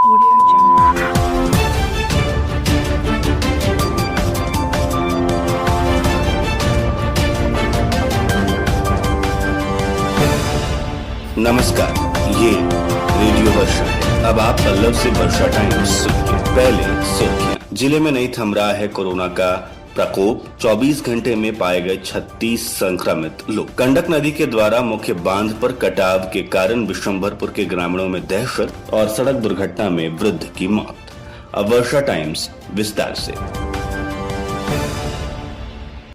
Audio Jungle. नमस्कार, ये radio वर्षा है। अब आप पल्लव से वर्षा टाइम्स सुनिए। पहले सुर्खियां। जिले में नहीं थम रहा है कोरोना का प्रकोप। 24 घंटे में पाए गए 36 संक्रमित लोग। गंडक नदी के द्वारा मुख्य बांध पर कटाव के कारण बिशंभरपुर के ग्रामीणों में दहशत और सड़क दुर्घटना में वृद्ध की मौत। अब वर्षा टाइम्स विस्तार से।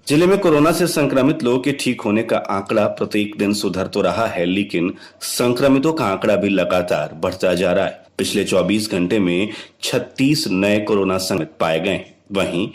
जिले में कोरोना से संक्रमित लोगों के ठीक होने का आंकड़ा प्रत्येक दिन सुधर तो रहा है, लेकिन संक्रमितों का आंकड़ा भी लगातार बढ़ता जा रहा है। पिछले 24 घंटे में 36 नए कोरोना संक्रमित पाए गए। वहीं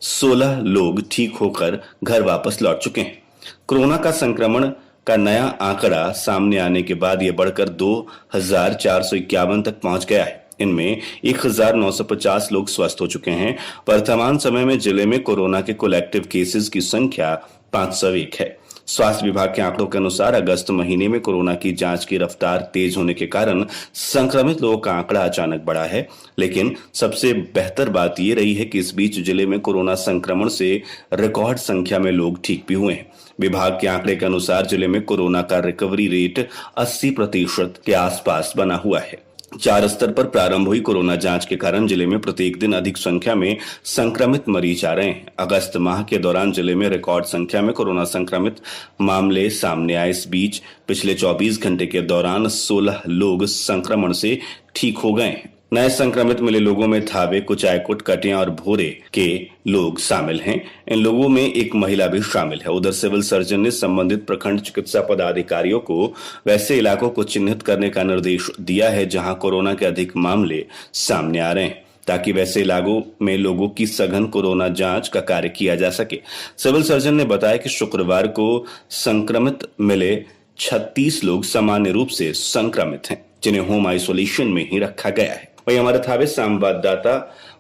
16 लोग ठीक होकर घर वापस लौट चुके हैं। कोरोना का संक्रमण का नया आंकड़ा सामने आने के बाद यह बढ़कर 2451 तक पहुंच गया है। इनमें 1950 लोग स्वस्थ हो चुके हैं। वर्तमान समय में जिले में कोरोना के कुल एक्टिव केसेस की संख्या 501 है। स्वास्थ्य विभाग के आंकड़ों के अनुसार अगस्त महीने में कोरोना की जांच की रफ्तार तेज होने के कारण संक्रमित लोगों का आंकड़ा अचानक बढ़ा है, लेकिन सबसे बेहतर बात यह रही है कि इस बीच जिले में कोरोना संक्रमण से रिकॉर्ड संख्या में लोग ठीक भी हुए हैं। विभाग के आंकड़े के अनुसार जिले में कोरोना का रिकवरी रेट 80% के आसपास बना हुआ है। 4 स्तर पर प्रारंभ हुई कोरोना जांच के कारण जिले में प्रत्येक दिन अधिक संख्या में संक्रमित मरीज आ रहे हैं। अगस्त माह के दौरान जिले में रिकॉर्ड संख्या में कोरोना संक्रमित मामले सामने आए। इस बीच पिछले 24 घंटे के दौरान 16 लोग संक्रमण से ठीक हो गए हैं। नए संक्रमित मिले लोगों में थावे, कुचायकोट, कटिया और भोरे के लोग शामिल हैं। इन लोगों में एक महिला भी शामिल है। उधर सिविल सर्जन ने संबंधित प्रखंड चिकित्सा पदाधिकारियों को वैसे इलाकों को चिन्हित करने का निर्देश दिया है जहां कोरोना के अधिक मामले सामने आ रहे हैं, ताकि वैसे इलाकों में लोगों की सघन कोरोना जांच का कार्य किया जा सके। सिविल सर्जन ने बताया कि शुक्रवार को संक्रमित मिले 36 लोग सामान्य रूप से संक्रमित हैं, जिन्हें होम आइसोलेशन में ही रखा गया है। वहीं हमारे थावे संवाददाता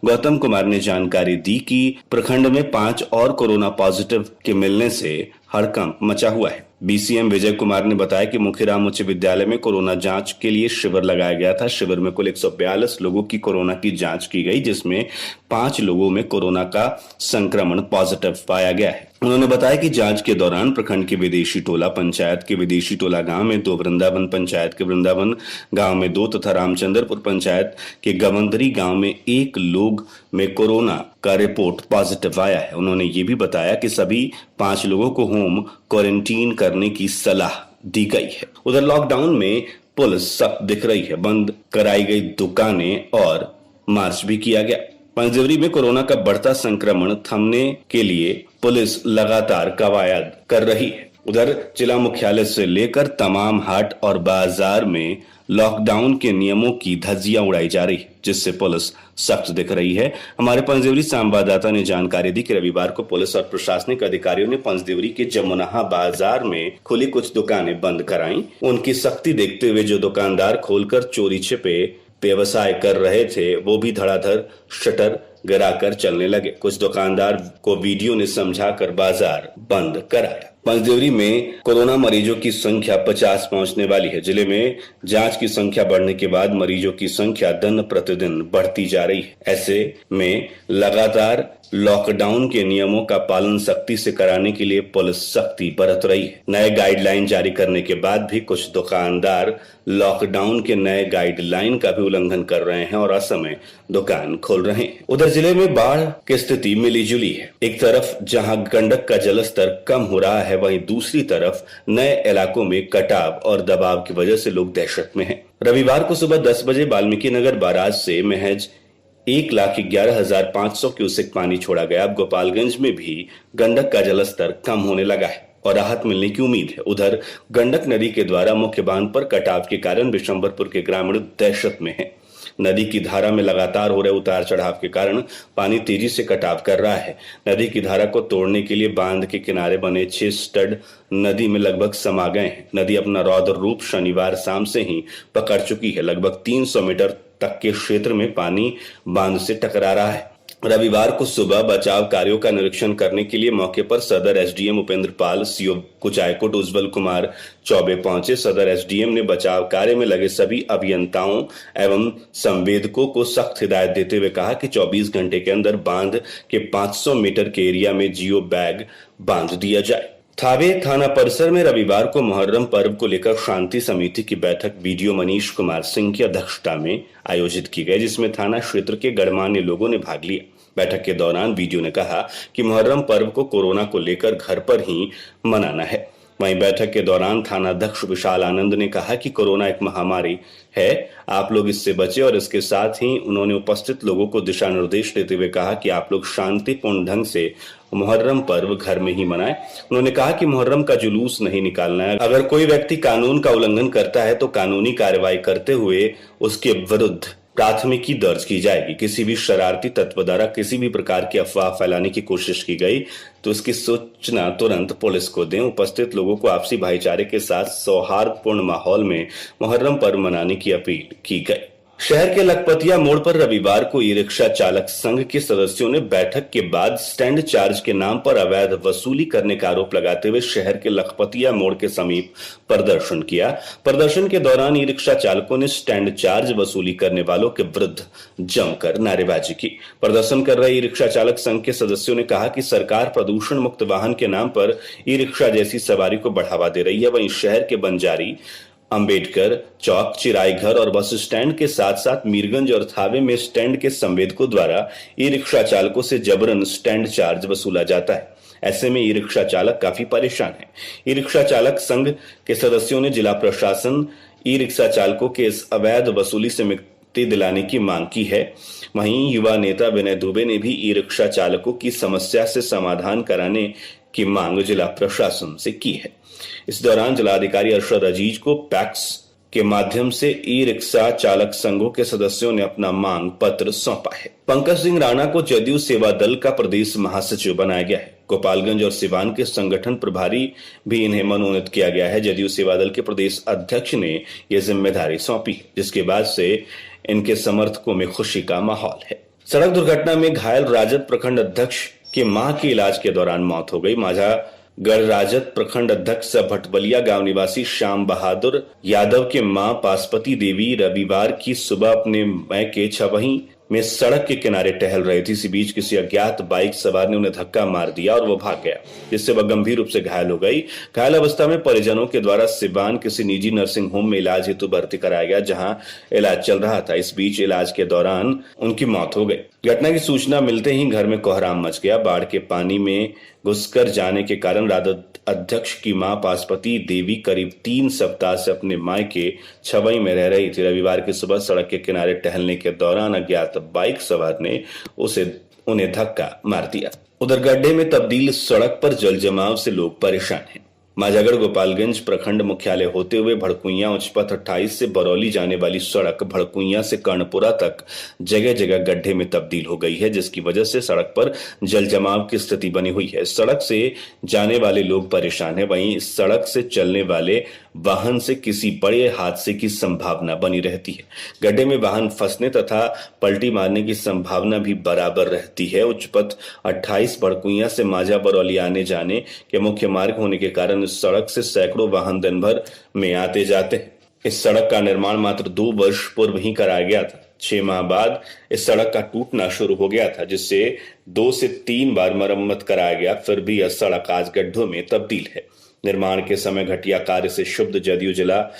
गौतम कुमार ने जानकारी दी कि प्रखंड में 5 और कोरोना पॉजिटिव के मिलने से हड़कंप मचा हुआ है। बीसीएम विजय कुमार ने बताया कि मुखीराम उच्च विद्यालय में कोरोना जांच के लिए शिविर लगाया गया था। शिविर में कुल 142 लोगों की कोरोना की जांच की गई, जिसमें 5 लोगों में कोरोना का संक्रमण पॉजिटिव पाया गया है। उन्होंने बताया कि जांच के दौरान प्रखंड के विदेशी टोला पंचायत के विदेशी टोला गांव में 2, वृंदावन पंचायत के वृंदावन गांव में 2 तथा रामचंद्रपुर पंचायत के गवंदरी गांव में 1 लोग में कोरोना का रिपोर्ट पॉजिटिव आया है। उन्होंने ये भी बताया कि सभी 5 लोगों को होम क्वारंटीन करने की सलाह दी गई है। उधर लॉकडाउन में पुलिस सख्त दिख रही है। बंद कराई गई दुकानें और मार्च भी किया गया। पंजदेवरी में कोरोना का बढ़ता संक्रमण थमने के लिए पुलिस लगातार कवायद कर रही है। उधर जिला मुख्यालय से लेकर तमाम हाट और बाजार में लॉकडाउन के नियमों की धज्जियां उड़ाई जा रही है, जिससे पुलिस सख्त दिख रही है। हमारे पंजदेवरी संवाददाता ने जानकारी दी कि रविवार को पुलिस और प्रशासनिक अधिकारियों ने पंजदेवरी के जमुनाहा बाजार में खुली कुछ दुकानें बंद कराई। उनकी सख्ती देखते हुए जो दुकानदार खोलकर चोरी छिपे व्यवसाय कर रहे थे, वो भी धड़ाधड़ शटर गिराकर चलने लगे। कुछ दुकानदार को वीडियो ने समझाकर बाजार बंद कराया। पंजदेवरी में कोरोना मरीजों की संख्या 50 पहुंचने वाली है। जिले में जांच की संख्या बढ़ने के बाद मरीजों की संख्या दिन प्रतिदिन बढ़ती जा रही है। ऐसे में लगातार लॉकडाउन के नियमों का पालन सख्ती से कराने के लिए पुलिस सख्ती बरत रही है। नए गाइडलाइन जारी करने के बाद भी कुछ दुकानदार लॉकडाउन के नए गाइडलाइन का भी उल्लंघन कर रहे हैं और असमय दुकान खोल रहे हैं। उधर जिले में बाढ़ की स्थिति मिली जुली है। एक तरफ जहां गंडक का जलस्तर कम हो रहा है, वहीं दूसरी तरफ नए इलाकों में कटाव और दबाव की वजह से लोग दहशत में हैं। रविवार को सुबह 10 बजे वाल्मीकि नगर बैराज से महज 1,11,500 क्यूसेक पानी छोड़ा गया। अब गोपालगंज में भी गंडक का जलस्तर कम होने लगा है और राहत मिलने की उम्मीद है। उधर गंडक नदी के द्वारा मुख्य बांध पर कटाव के कारण बिशंभरपुर के ग्रामीण दहशत में हैं। नदी की धारा में लगातार हो रहे उतार चढ़ाव के कारण पानी तेजी से कटाव कर रहा है। नदी की धारा को तोड़ने के लिए बांध के किनारे बने 6 स्टड नदी में लगभग समा गए हैं। नदी अपना रौद्र रूप शनिवार शाम से ही पकड़ चुकी है। लगभग 300 मीटर तक के क्षेत्र में पानी बांध से टकरा रहा है। रविवार को सुबह बचाव कार्यों का निरीक्षण करने के लिए मौके पर सदर एसडीएम उपेंद्र पाल, सीओ कुचायकोट उज्जवल कुमार चौबे पहुंचे। सदर एसडीएम ने बचाव कार्य में लगे सभी अभियंताओं एवं संवेदकों को सख्त हिदायत देते हुए कहा कि 24 घंटे के अंदर बांध के 500 मीटर के एरिया में जियो बैग बांध दिया जाए। थावे थाना परिसर में रविवार को मुहर्रम पर्व को लेकर शांति समिति की बैठक बीडीओ मनीष कुमार सिंह की अध्यक्षता में आयोजित की गई, जिसमें थाना क्षेत्र के गणमान्य लोगों ने भाग लिया। बैठक के दौरान बीडीओ ने कहा कि मुहर्रम पर्व को कोरोना को लेकर घर पर ही मनाना है। वहीं बैठक के दौरान थाना अध्यक्ष विशाल आनंद ने कहा कि कोरोना एक महामारी है, आप लोग इससे बचे, और इसके साथ ही उन्होंने उपस्थित लोगों को दिशा निर्देश देते हुए कहा कि आप लोग शांतिपूर्ण ढंग से मुहर्रम पर्व घर में ही मनाएं। उन्होंने कहा कि मुहर्रम का जुलूस नहीं निकालना है। अगर कोई व्यक्ति कानून का उल्लंघन करता है तो कानूनी कार्रवाई करते हुए उसके विरुद्ध प्राथमिकी दर्ज की जाएगी। किसी भी शरारती तत्व द्वारा किसी भी प्रकार की अफवाह फैलाने की कोशिश की गई तो इसकी सूचना तुरंत पुलिस को दें। उपस्थित लोगों को आपसी भाईचारे के साथ सौहार्दपूर्ण माहौल में मुहर्रम पर्व मनाने की अपील की गई। शहर के लखपतिया मोड़ पर रविवार को ई रिक्शा चालक संघ के सदस्यों ने बैठक के बाद स्टैंड चार्ज के नाम पर अवैध वसूली करने का आरोप लगाते हुए शहर के लखपतिया मोड़ के समीप प्रदर्शन किया। प्रदर्शन के दौरान ई रिक्शा चालकों ने स्टैंड चार्ज वसूली करने वालों के विरुद्ध जमकर नारेबाजी की। प्रदर्शन कर रहे ई रिक्शा चालक संघ के सदस्यों ने कहा कि सरकार प्रदूषण मुक्त वाहन के नाम पर ई रिक्शा जैसी सवारी को बढ़ावा दे रही है। वहीं शहर के बंजारी, अंबेडकर चौक, चिराईघर और बस स्टैंड के साथ साथ मीरगंज और थावे में स्टैंड के संवेदकों द्वारा ई रिक्शा चालकों से जबरन स्टैंड चार्ज वसूला जाता है। ऐसे में ई रिक्शा चालक काफी परेशान है। ई रिक्शा चालक संघ के सदस्यों ने जिला प्रशासन ई रिक्शा चालकों के इस अवैध वसूली से मुक्ति दिलाने की मांग की है। वहीं युवा नेता विनय दुबे ने भी ई रिक्शा चालकों की समस्या से समाधान कराने की मांग जिला प्रशासन से की है। इस दौरान जिलाधिकारी अरशद अजीज को पैक्स के माध्यम से ई रिक्शा चालक संघों के सदस्यों ने अपना मांग पत्र सौंपा है। पंकज सिंह राणा को जदयू सेवा दल का प्रदेश महासचिव बनाया गया है। गोपालगंज और सिवान के संगठन प्रभारी भी इन्हें मनोनीत किया गया है। जदयू सेवा दल के प्रदेश अध्यक्ष ने यह जिम्मेदारी सौंपी, जिसके बाद से इनके समर्थकों में खुशी का माहौल है। सड़क दुर्घटना में घायल राजद प्रखंड अध्यक्ष की मां की इलाज के दौरान मौत हो गई। माझागढ़ राजद प्रखंड अध्यक्ष भटबलिया गांव निवासी श्याम बहादुर यादव के मां पासपति देवी रविवार की सुबह अपने मैके छवही में सड़क के किनारे टहल रहे थे। इसी बीच किसी अज्ञात बाइक सवार ने उन्हें धक्का मार दिया और वो भाग गया, जिससे वह गंभीर रूप से घायल हो गई। घायल अवस्था में परिजनों के द्वारा सिवान किसी निजी नर्सिंग होम में इलाज हेतु भर्ती कराया गया, जहां इलाज चल रहा था। इस बीच इलाज के दौरान उनकी मौत हो गई। घटना की सूचना मिलते ही घर में कोहराम मच गया। बाढ़ के पानी में घुसकर जाने के कारण राजद अध्यक्ष की मां पासपति देवी करीब 3 सप्ताह से अपने मायके छवई में रह रही थी। रविवार की सुबह सड़क के किनारे टहलने के दौरान अज्ञात बाइक सवार ने उन्हें धक्का मार दिया। उधर गड्ढे में तब्दील सड़क पर जल जमाव से लोग परेशान हैं। माझागढ़ गोपालगंज प्रखंड मुख्यालय होते हुए भड़कुइया उच्च पथ 28 से बरौली जाने वाली सड़क भड़कुइया से कर्णपुरा तक जगह जगह गड्ढे में तब्दील हो गई है, जिसकी वजह से सड़क पर जल जमाव की स्थिति बनी हुई है। सड़क से जाने वाले लोग परेशान हैं। वहीं इस सड़क से चलने वाले वाहन से किसी बड़े हादसे की संभावना बनी रहती है। गड्ढे में वाहन फंसने तथा पलटी मारने की संभावना भी बराबर रहती है। उच्च पथ 28 भड़कुइया से माझा बरौली आने जाने के मुख्य मार्ग होने के कारण इस सड़क से सैकड़ों वाहन दिन भर में आते जाते हैं। इस सड़क का निर्माण मात्र 2 वर्ष पूर्व ही कराया गया था। 6 माह बाद इस सड़क का टूटना शुरू हो गया था, जिससे 2 से 3 बार मरम्मत कराया गया। फिर भी यह सड़क आज गड्ढों में तब्दील है। निर्माण के समय घटिया कार्य से क्षुब्ध जदयू जिला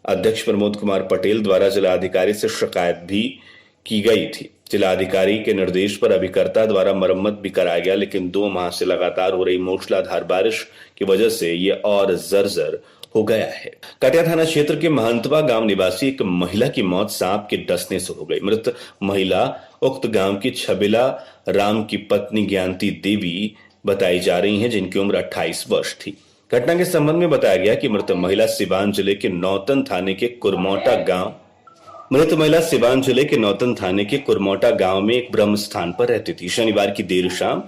अध्यक्ष प्रमोद कुमार पटेल द्वारा जिलाधिकारी से शिकायत भी की गई थी। जिलाधिकारी के निर्देश पर अभिकर्ता द्वारा मरम्मत भी कराया गया, लेकिन 2 माह से लगातार हो रही मूसलाधार बारिश की वजह से ये और जर्जर हो गया है। कटिया थाना क्षेत्र के महंतवा गांव निवासी एक महिला की मौत सांप के डसने से हो गई। मृत महिला उक्त गांव की छबिला राम की पत्नी ज्ञानती देवी बताई जा रही हैं, जिनकी उम्र 28 वर्ष थी। घटना के संबंध में बताया गया कि मृत महिला सिवान जिले के नौतन थाने के कुरमोटा गांव में एक ब्रह्म स्थान पर रहती थी। शनिवार की देर शाम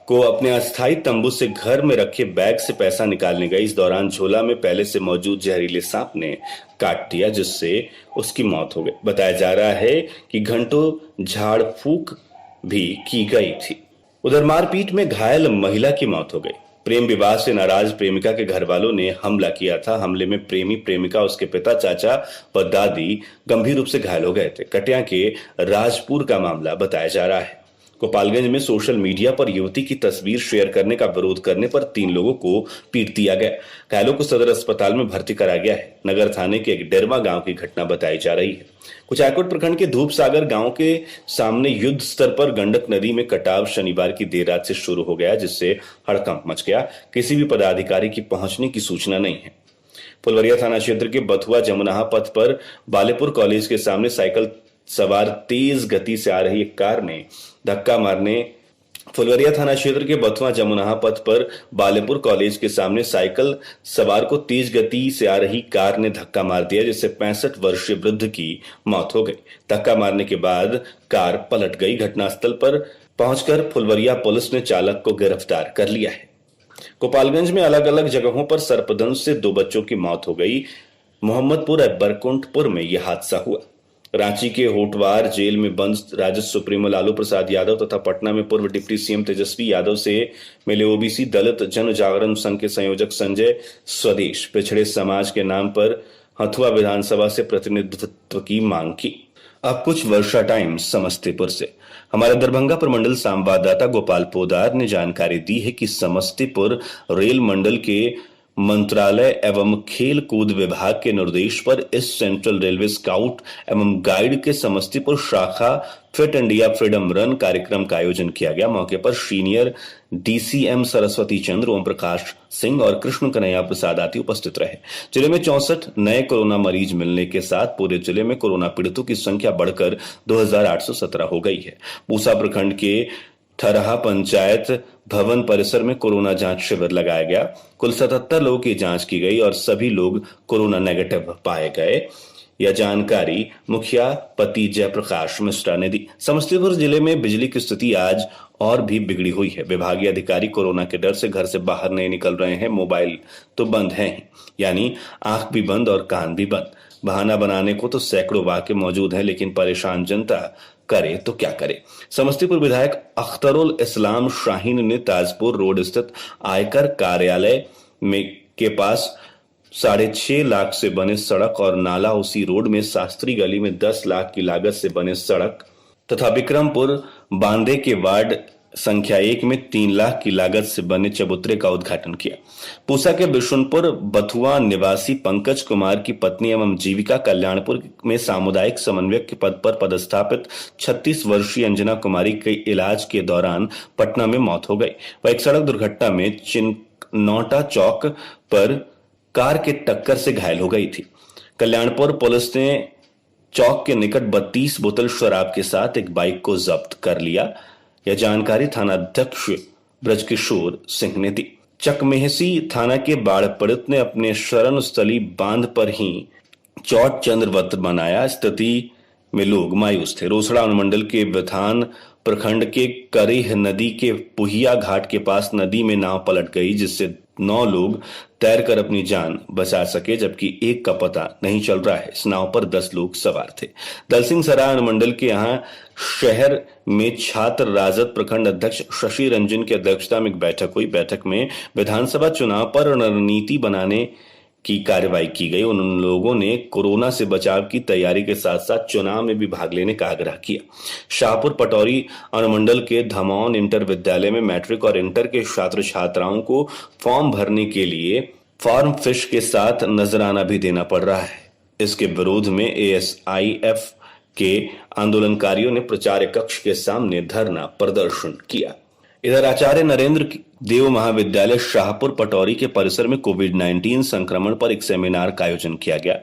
को अपने अस्थायी तंबू से घर में रखे बैग से पैसा निकालने गई। इस दौरान झोला में पहले से मौजूद जहरीले सांप ने काट दिया, जिससे उसकी मौत हो गई। बताया जा रहा है कि घंटों झाड़ फूक भी की गई थी। उधर मारपीट में घायल महिला की मौत हो गई। प्रेम विवाह से नाराज प्रेमिका के घर वालों ने हमला किया था। हमले में प्रेमी, प्रेमिका, उसके पिता, चाचा व दादी गंभीर रूप से घायल हो गए थे। कटिया के राजपुर का मामला बताया जा रहा है। गोपालगंज में सोशल मीडिया पर युवती की तस्वीर शेयर करने का विरोध करने पर 3 लोगों को पीट दिया गया। घायलों को सदर अस्पताल में भर्ती कराया गया है। नगर थाने के एक डेरवा गांव की घटना बताई जा रही है। कुचायकोट प्रखंड के धूप सागर गांव के सामने युद्ध स्तर पर गंडक नदी में कटाव शनिवार की देर रात से शुरू हो गया, जिससे हड़कंप मच गया। किसी भी पदाधिकारी की पहुंचने की सूचना नहीं है। फुलवरिया थाना क्षेत्र के बथुआ जमुनाहा पथ पर बालेपुर कॉलेज के सामने साइकिल सवार तेज गति से आ रही एक कार ने धक्का मारने फुलवरिया थाना क्षेत्र के बथुआ जमुनाहा पथ पर बालेपुर कॉलेज के सामने साइकिल सवार को तेज गति से आ रही कार ने धक्का मार दिया, जिससे 65 वर्षीय वृद्ध की मौत हो गई। धक्का मारने के बाद कार पलट गई। घटनास्थल पर पहुंचकर फुलवरिया पुलिस ने चालक को गिरफ्तार कर लिया है। गोपालगंज में अलग अलग जगहों पर सर्पदंश से 2 बच्चों की मौत हो गई। मोहम्मदपुर और बरकुंठपुर में यह हादसा हुआ। रांची के होटवार जेल में बंद राजद सुप्रीमो लालू प्रसाद यादव तथा पटना में पूर्व डिप्टी सीएम तेजस्वी यादव से मिले ओबीसी दलित जन जागरण संघ के संयोजक संजय स्वदेश पिछड़े समाज के नाम पर हथुआ विधानसभा से प्रतिनिधित्व की मांग की। अब कुछ वर्षा टाइम्स समस्तीपुर से हमारे दरभंगा प्रमंडल संवाददाता गोपाल पोदार ने जानकारी दी है कि समस्तीपुर रेल मंडल के मंत्रालय एवं खेल कूद विभाग के निर्देश पर इस सेंट्रल रेलवे स्काउट एवं गाइड के समस्तीपुर शाखा फिट इंडिया फ्रीडम रन कार्यक्रम का आयोजन किया गया। मौके पर सीनियर डीसीएम सरस्वती चंद्र, ओम प्रकाश सिंह और कृष्ण कन्हैया प्रसाद आदि उपस्थित रहे। जिले में 64 नए कोरोना मरीज मिलने के साथ पूरे जिले में कोरोना पीड़ितों की संख्या बढ़कर 2817 हो गई है। पूसा प्रखंड के ठरहा पंचायत भवन परिसर में कोरोना जांच शिविर लगाया गया। कुल 77 लोगों की जांच की गई और सभी लोग कोरोना नेगेटिव पाए गए। यह जानकारी मुखिया पति जयप्रकाश मिश्रा ने दी। समस्तीपुर जिले में बिजली की स्थिति आज और भी बिगड़ी हुई है। विभागीय अधिकारी कोरोना के डर से घर से बाहर नहीं निकल रहे हैं। मोबाइल तो बंद हैं, यानी आंख भी बंद और कान भी बंद। बहाना बनाने को तो सैकड़ों वाक्य मौजूद हैं, लेकिन परेशान जनता करे तो क्या करे। समस्तीपुर विधायक अख्तरुल इस्लाम शाहीन ने ताजपुर रोड स्थित आयकर कार्यालय में के पास 6.5 लाख से बने सड़क और नाला, उसी रोड में शास्त्री गली में 10 लाख की लागत से बने सड़क तथा विक्रमपुर बांदे के वार्ड संख्या 1 में 3 लाख की लागत से बने चबूतरे का उद्घाटन किया। पूसा के बिशुनपुर बथुआ निवासी पंकज कुमार की पत्नी एवं जीविका कल्याणपुर में सामुदायिक समन्वयक के पद पर पदस्थापित 36 वर्षीय अंजना कुमारी के इलाज के दौरान पटना में मौत हो गई। वह एक सड़क दुर्घटना में चिनौटा चौक पर कार के टक्कर से घायल हो गई थी। कल्याणपुर पुलिस ने चौक के निकट 32 बोतल शराब के साथ एक बाइक को जब्त कर लिया। यह जानकारी थाना अध्यक्ष ब्रजकिशोर सिंह ने दी। चकमेहसी थाना के बाढ़ पीड़ित ने अपने शरण स्थली बांध पर ही चौथ चंद्र व्रत मनाया। स्थिति में लोग मायूस थे। रोसड़ा अनुमंडल के विधान प्रखंड के करेह नदी के पुहिया घाट के पास नदी में नाव पलट गई, जिससे 9 लोग तैरकर अपनी जान बचा सके, जबकि एक का पता नहीं चल रहा है। इस नाव पर 10 लोग सवार थे। दलसिंह सराय अनुमंडल के यहाँ शहर में छात्र राजद प्रखंड अध्यक्ष शशि रंजन की अध्यक्षता में एक बैठक हुई। बैठक में विधानसभा चुनाव पर रणनीति बनाने की कार्रवाई की गई। उन लोगों ने कोरोना से बचाव की तैयारी के साथ साथ चुनाव में भी भाग लेने का आग्रह किया। शाहपुर पटौरी अनुमंडल के धमौन इंटर विद्यालय में मैट्रिक और इंटर के छात्र छात्राओं को फॉर्म भरने के लिए फॉर्म फिश के साथ नजराना भी देना पड़ रहा है। इसके विरोध में एएसआईएफ के आंदोलनकारियों ने प्रचार कक्ष के सामने धरना प्रदर्शन किया। इधर आचार्य नरेंद्र देव महाविद्यालय शाहपुर पटौरी के परिसर में कोविड-19 संक्रमण पर एक सेमिनार का आयोजन किया गया।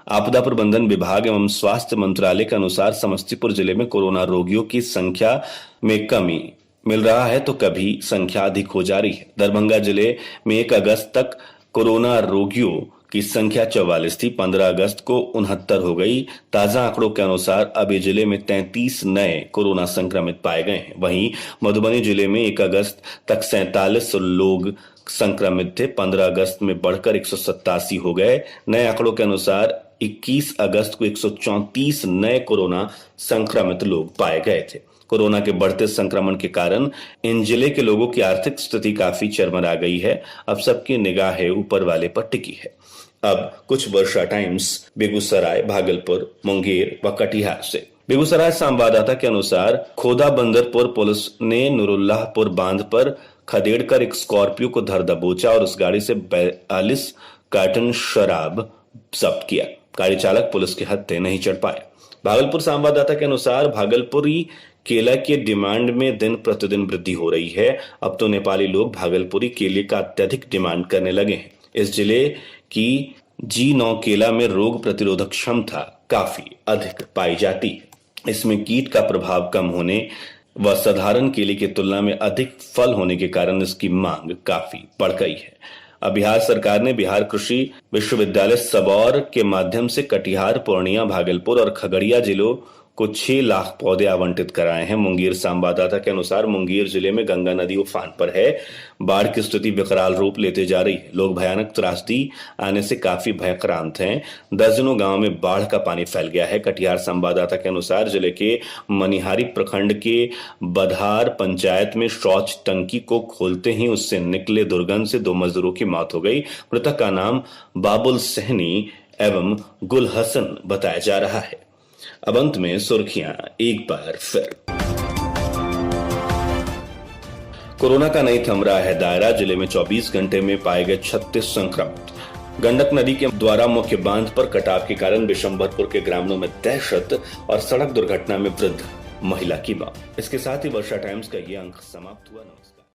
आपदा प्रबंधन विभाग एवं स्वास्थ्य मंत्रालय के अनुसार समस्तीपुर जिले में कोरोना रोगियों की संख्या में कमी मिल रहा है, तो कभी संख्या अधिक हो जा रही है। दरभंगा जिले में 1 अगस्त तक कोरोना रोगियों की संख्या 44 थी। 15 अगस्त को 69 हो गई। ताजा आंकड़ों के अनुसार अभी जिले में 33 नए कोरोना संक्रमित पाए गए हैं। वहीं मधुबनी जिले में 1 अगस्त तक 47 लोग संक्रमित थे। 15 अगस्त में बढ़कर 187 हो गए। नए आंकड़ों के अनुसार 21 अगस्त को 134 नए कोरोना संक्रमित लोग पाए गए थे। कोरोना के बढ़ते संक्रमण के कारण इन जिले के लोगों की आर्थिक स्थिति काफी चरमरा गई है। अब सबकी निगाहें ऊपर वाले पर टिकी है। अब कुछ वर्षा टाइम्स बेगूसराय, भागलपुर, मुंगेर व कटिहार से। बेगूसराय संवाददाता के अनुसार खोदा बंदरपुर पुलिस ने नुरुल्लाहपुर बांध पर खदेड़कर एक स्कॉर्पियो को धर दबोचा और उस गाड़ी से 42 कार्टन शराब जब्त किया। गाड़ी चालक पुलिस के हत्थे नहीं चढ़ पाया। भागलपुर संवाददाता के अनुसार भागलपुरी केला के डिमांड में दिन प्रतिदिन वृद्धि हो रही है। अब तो नेपाली लोग भागलपुरी केले का अत्यधिक डिमांड करने लगे हैं। इस जिले की G9 केला में रोग प्रतिरोधक क्षमता काफी अधिक पाई जाती है। इसमें कीट का प्रभाव कम होने व साधारण केले की तुलना में अधिक फल होने के कारण इसकी मांग काफी बढ़ गई है। अब बिहार सरकार ने बिहार कृषि विश्वविद्यालय सबौर के माध्यम से कटिहार, पूर्णिया, भागलपुर और खगड़िया जिलों को 6 लाख पौधे आवंटित कराए हैं। मुंगेर संवाददाता के अनुसार मुंगेर जिले में गंगा नदी उफान पर है। बाढ़ की स्थिति विकराल रूप लेते जा रही है। लोग भयानक त्रासदी आने से काफी भयक्रांत हैं। दर्जनों गांव में बाढ़ का पानी फैल गया है। कटिहार संवाददाता के अनुसार जिले के मनिहारी प्रखंड के बधार पंचायत में शौच टंकी को खोलते ही उससे निकले दुर्गंध से 2 मजदूरों की मौत हो गई। मृतक का नाम बाबुल सहनी एवं गुल हसन बताया जा रहा है। अब अंत में सुर्खियां एक बार फिर। कोरोना का नहीं थम रहा है दायरा। जिले में 24 घंटे में पाए गए 36 संक्रमित। गंडक नदी के द्वारा मुख्य बांध पर कटाव के कारण बिशंभरपुर के ग्रामीणों में दहशत और सड़क दुर्घटना में वृद्ध महिला की मौत। इसके साथ ही वर्षा टाइम्स का ये अंक समाप्त हुआ। नमस्कार।